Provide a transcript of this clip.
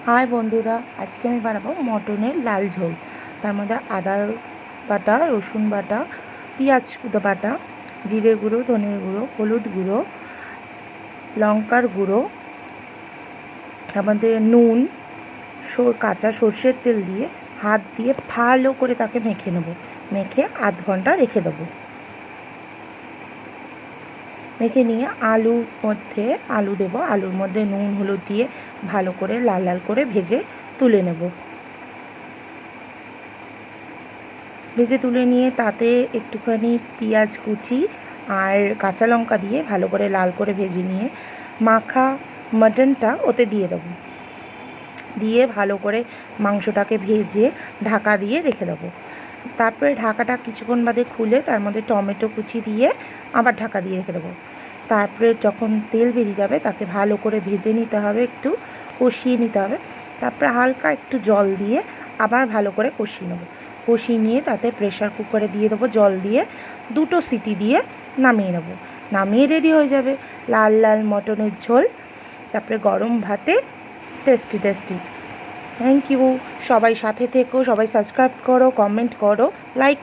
High বন্ধুরা, আজকে আমি বানাবো মটনের লাল ঝোল। তার মধ্যে আদা বাটা, রসুন বাটা, পেঁয়াজ বাটা, জিরে গুঁড়ো, ধনের গুঁড়ো, হলুদ গুঁড়ো, লঙ্কার গুঁড়ো, তার মধ্যে নুন, কাঁচা সর্ষের তেল দিয়ে হাত দিয়ে ভালো করে তাকে মেখে নেব। মেখে আধ ঘন্টা রেখে দেবো। মেখে নিয়ে আলু দেবো। আলুর মধ্যে নুন হলুদ দিয়ে ভালো করে লাল লাল করে ভেজে তুলে নেব। ভেজে তুলে নিয়ে তাতে একটুখানি পেঁয়াজ কুচি আর কাঁচা লঙ্কা দিয়ে ভালো করে লাল করে ভেজে নিয়ে মাখা মাটনটা ওতে দিয়ে দেবো। দিয়ে ভালো করে মাংসটাকে ভেজে ঢাকা দিয়ে রেখে দেবো। তারপরে ঢাকাটা কিছুক্ষণ বাদে খুলে তার মধ্যে টমেটো কুচি দিয়ে আবার ঢাকা দিয়ে রেখে দেবো। তারপরে যখন তেল বেরিয়ে যাবে তাকে ভালো করে ভেজে নিতে হবে, একটু কষিয়ে নিতে হবে। তারপরে হালকা একটু জল দিয়ে আবার ভালো করে কষিয়ে নেবো। কষিয়ে নিয়ে তাতে প্রেশার কুকারে দিয়ে দেবো, জল দিয়ে 2টো সিটি দিয়ে নামিয়ে নেবো। নামিয়ে রেডি হয়ে যাবে লাল লাল মটনের ঝোল। তারপরে গরম ভাতে টেস্টি। Thank you. সবাই সাথে থেকো, সবাই সাবস্ক্রাইব করো, কমেন্ট করো, লাইক